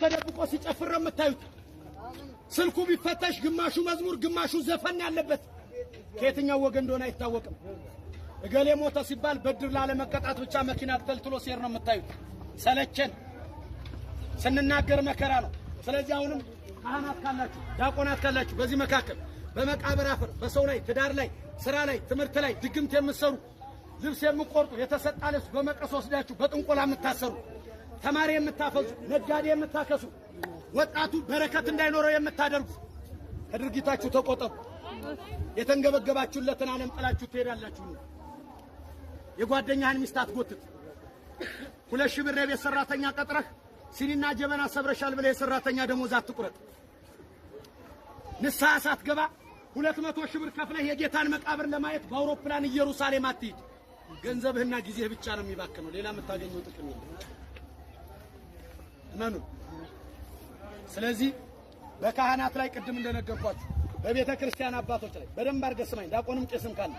ተደብቆ ሲጨፍር የምታዩት። ስልኩ ቢፈተሽ ግማሹ መዝሙር ግማሹ ዘፈን ያለበት ከየትኛው ወገን እንደሆነ አይታወቅም። እገሌ ሞተ ሲባል በድር ላለመቀጣት ብቻ መኪና ተልትሎ ሲር ነው የምታዩት። ሰለቸን ስንናገር መከራ ነው። ስለዚህ አሁንም ካህናት ካላችሁ ዲያቆናት ካላችሁ በዚህ መካከል በመቃብር አፈር በሰው ላይ ትዳር ላይ ስራ ላይ ትምህርት ላይ ድግምት የምትሰሩ ልብስ የምትቆርጡ የተሰጣ ልብስ በመቀስ ወስዳችሁ በጥንቆላ የምታሰሩ ተማሪ የምታፈዙ ነጋዴ የምታከሱ ወጣቱ በረከት እንዳይኖረው የምታደርጉ ከድርጊታችሁ ተቆጠቡ። የተንገበገባችሁለትን ዓለም ጥላችሁ ትሄዳላችሁ። የጓደኛህን ሚስት አትጎትት። 2000 ብር የቤት ሰራተኛ ቀጥረህ ሲኒና ጀበና ሰብረሻል ብለህ የሰራተኛ ደሞዝ አትቁረጥ። ንስሐ ሳትገባ 200 ሺህ ብር ከፍለህ የጌታን መቃብር ለማየት በአውሮፕላን ኢየሩሳሌም አትሂድ። ገንዘብህና ጊዜህ ብቻ ነው የሚባክነው፣ ሌላ የምታገኘው ጥቅም የለም። እመኑ። ስለዚህ በካህናት ላይ ቅድም እንደነገርኳችሁ በቤተ ክርስቲያን አባቶች ላይ በደንብ አድርገህ ስማኝ። ዲያቆንም ቄስም ካለ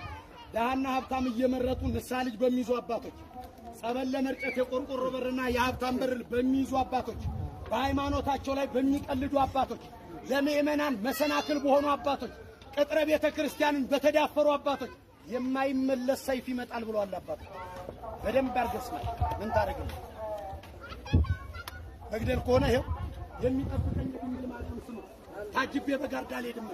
ደሃና ሀብታም እየመረጡ ንስሐ ልጅ በሚይዙ አባቶች፣ ጸበል ለመርጨት የቆርቆሮ በርና የሀብታም በር በሚይዙ አባቶች፣ በሃይማኖታቸው ላይ በሚቀልዱ አባቶች፣ ለምእመናን መሰናክል በሆኑ አባቶች፣ ቅጥረ ቤተ ክርስቲያንን በተዳፈሩ አባቶች የማይመለስ ሰይፍ ይመጣል ብለዋል አባቶች። በደንብ አድርገህ ስማኝ። ምን ታደርጋለህ? መግደል ከሆነ ይሄው የሚጠብቀኝ ድንግል ማርያም ስሙ ታጅቤ በጋርዳ አልሄድም።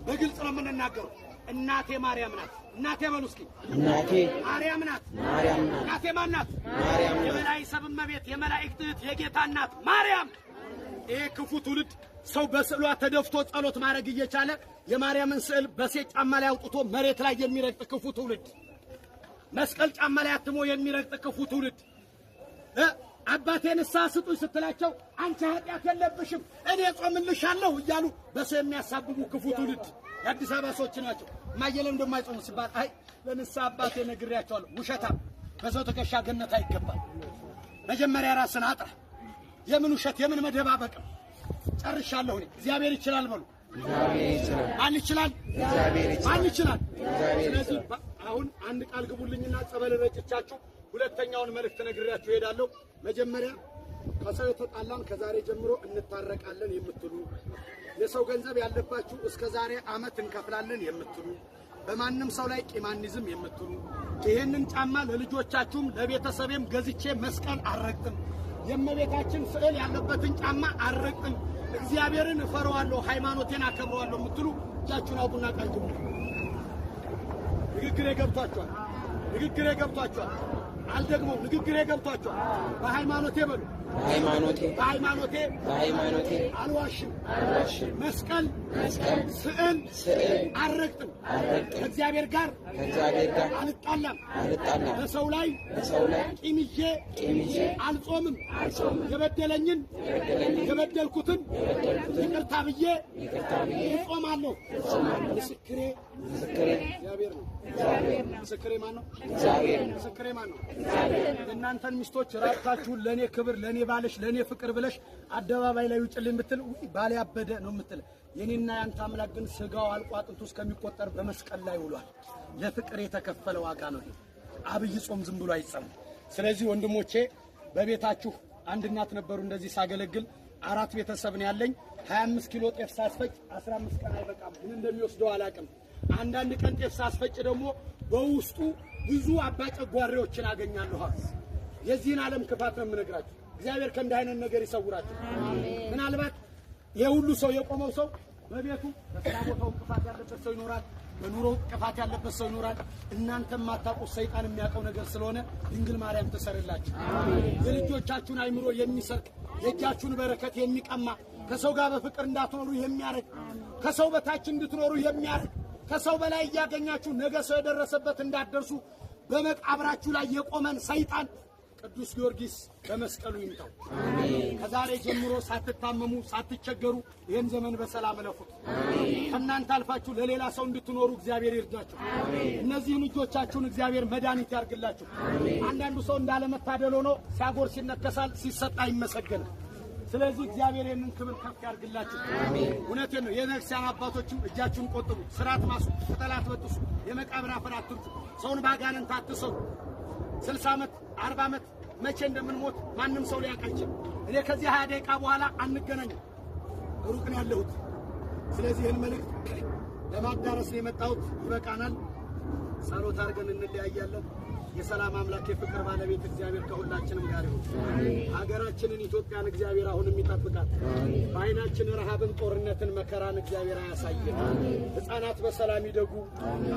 በግልጽ ነው የምንናገረው። እናቴ ማርያም ናት። እናቴ በሉ እስኪ እናቴ ማርያም ናት። ማርያም ናት። እናቴ ማን ናት? ማርያም ናት። የመላእክት ሰብ እመቤት የመላእክት እህት የጌታ እናት ማርያም። ይሄ ክፉ ትውልድ ሰው በስዕሏ ተደፍቶ ጸሎት ማድረግ እየቻለ የማርያምን ስዕል በሴት ጫማ ላይ አውጥቶ መሬት ላይ የሚረግጥ ክፉ ትውልድ፣ መስቀል ጫማ ላይ አትሞ የሚረግጥ ክፉ ትውልድ፣ አባቴ ንስሐ ስጡኝ ስትላቸው አንቺ ኃጢአት የለብሽም እኔ ጾምልሻለሁ እያሉ በሰው የሚያሳብቡ ክፉ ትውልድ የአዲስ አበባ ሰዎች ናቸው። ማየለም እንደማይጾሙ ሲባል አይ ለንስሐ አባቴ ነግሬያቸዋለሁ። ውሸታም በሰው ትከሻ ገነት አይገባም። መጀመሪያ ራስን አጥራ። የምን ውሸት የምን መደባበቅ? ጨርሻለሁ። እኔ እግዚአብሔር ይችላል በሉ። እግዚአብሔር ይችላል። ማን ይችላል? እግዚአብሔር ይችላል። ማን ይችላል? እግዚአብሔር ስለዚህ አሁን አንድ ቃል ግቡልኝና ጸበል ረጭቻችሁ ሁለተኛውን መልእክት ነግሬያችሁ እሄዳለሁ። መጀመሪያ ከሰው የተጣላን ከዛሬ ጀምሮ እንታረቃለን የምትሉ፣ የሰው ገንዘብ ያለባችሁ እስከ ዛሬ ዓመት እንከፍላለን የምትሉ፣ በማንም ሰው ላይ ቂማኒዝም የምትሉ፣ ይሄንን ጫማ ለልጆቻችሁም ለቤተሰቤም ገዝቼ መስቀል አልረግጥም፣ የእመቤታችን ስዕል ያለበትን ጫማ አልረግጥም፣ እግዚአብሔርን እፈራዋለሁ፣ ሃይማኖቴን አከብረዋለሁ የምትሉ እጃችሁን አውጡና ቃል ግቡ። ንግግሬ ገብቷችኋል? ንግግሬ ገብቷችኋል? አልደግሞም። ንግግሬ ገብቷችኋል? በሃይማኖቴ በሉ። በሃይማኖቴ አልዋሽም። መስቀል ስዕል አልረግጥም። ከእግዚአብሔር ጋር አልጣላም። በሰው ላይ ቂም ይዤ አልጾምም። የበደለኝን የበደልኩትን ይቅርታ ብዬ እጾማለሁ። ምስክሬ እግዚአብሔር ነው። ምስክሬ ማን ነው? ምስክሬ ማን ነው? እናንተን ሚስቶች ራቅታችሁን ለኔ ክብር ለኔ ባለሽ ለኔ ፍቅር ብለሽ አደባባይ ላይ ውጭልኝ ብትል ባለ ያበደ ነው የምትል። የኔና ያንተ አምላክ ግን ስጋው አልቆ አጥንቱ እስከሚቆጠር በመስቀል ላይ ውሏል። ለፍቅር የተከፈለ ዋጋ ነው። አብይ ጾም ዝም ብሎ አይጸም። ስለዚህ ወንድሞቼ በቤታችሁ አንድ እናት ነበሩ እንደዚህ ሳገለግል 4 ቤተሰብ ነው ያለኝ። 25 ኪሎ ጤፍ ሳስፈጭ 15 ቀን አይበቃም። ምን እንደሚወስደው አላውቅም። አንዳንድ ቀን ጤፍ ሳስፈጭ ደግሞ በውስጡ ብዙ አባጨጓሪዎችን አገኛለሁ። የዚህን ዓለም ክፋት ነው የምነግራችሁ። እግዚአብሔር ከእንዲህ አይነት ነገር ይሰውራችሁ። ምናልባት የሁሉ ሰው የቆመው ሰው በቤቱ በስራ ቦታው ክፋት ያለበት ሰው ይኖራል፣ በኑሮው ክፋት ያለበት ሰው ይኖራል። እናንተም ማታውቁት ሰይጣን የሚያውቀው ነገር ስለሆነ ድንግል ማርያም ትሰርላችሁ። የልጆቻችሁን አይምሮ የሚሰርቅ የእጃችሁን በረከት የሚቀማ ከሰው ጋር በፍቅር እንዳትኖሩ የሚያረግ ከሰው በታች እንድትኖሩ የሚያረግ ከሰው በላይ እያገኛችሁ ነገ ሰው የደረሰበት እንዳትደርሱ በመቃብራችሁ ላይ የቆመን ሰይጣን ቅዱስ ጊዮርጊስ በመስቀሉ ይምታው። ከዛሬ ጀምሮ ሳትታመሙ ሳትቸገሩ ይህን ዘመን በሰላም እለፉት። ከእናንተ አልፋችሁ ለሌላ ሰው እንድትኖሩ እግዚአብሔር ይርዳችሁ። እነዚህን ልጆቻችሁን እግዚአብሔር መድኃኒት ያርግላችሁ። አንዳንዱ ሰው እንዳለመታደል ሆኖ ሲያጎርስ ይነከሳል፣ ሲሰጣ ይመሰገናል። ስለዚህ እግዚአብሔር ይህንን ክብር ከፍ ያርግላችሁ። እውነቴን ነው። የነፍሲያን አባቶችም እጃችሁን ቆጥቡ፣ ስራት ማሱ፣ ቅጠል አትበጥሱ፣ የመቃብር አፈር አትርጩ፣ ሰውን ባጋንንት አትሰሩ። 60 ዓመት 40 ዓመት መቼ እንደምንሞት ማንም ሰው ሊያውቅ አይችልም። እኔ ከዚህ 20 ደቂቃ በኋላ አንገናኝም፣ ሩቅ ነው ያለሁት። ስለዚህ ይህን መልእክት ለማዳረስ ነው የመጣሁት። ይበቃናል። ጸሎት አድርገን እንለያያለን። የሰላም አምላክ የፍቅር ባለቤት እግዚአብሔር ከሁላችንም ጋር ይሁን። ሀገራችንን ኢትዮጵያን እግዚአብሔር አሁንም ይጠብቃል። በዓይናችን ረሃብን፣ ጦርነትን፣ መከራን እግዚአብሔር አያሳየን። ሕፃናት በሰላም ይደጉ፣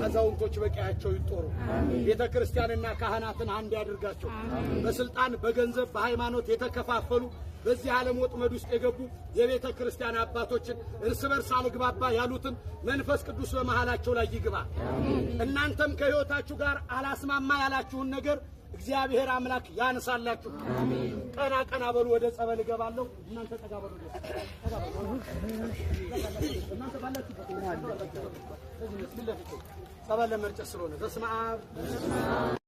አዛውንቶች በቀያቸው ይጦሩ። ቤተ ክርስቲያንና ካህናትን አንድ ያድርጋቸው። በስልጣን በገንዘብ በሃይማኖት የተከፋፈሉ በዚህ ዓለም ወጥመድ ውስጥ የገቡ የቤተ ክርስቲያን አባቶችን እርስ በርስ አልግባባ ያሉትን መንፈስ ቅዱስ በመሃላቸው ላይ ይግባ። እናንተም ከሕይወታችሁ ጋር አላስማማ ያላችሁን ነገር እግዚአብሔር አምላክ ያንሳላችሁ። ቀና ቀና በሉ። ወደ ጸበል እገባለሁ። እናንተ ጠጋ በሉ። እናንተ ባላችሁ ጸበል ለመርጨት ስለሆነ በስመ አብ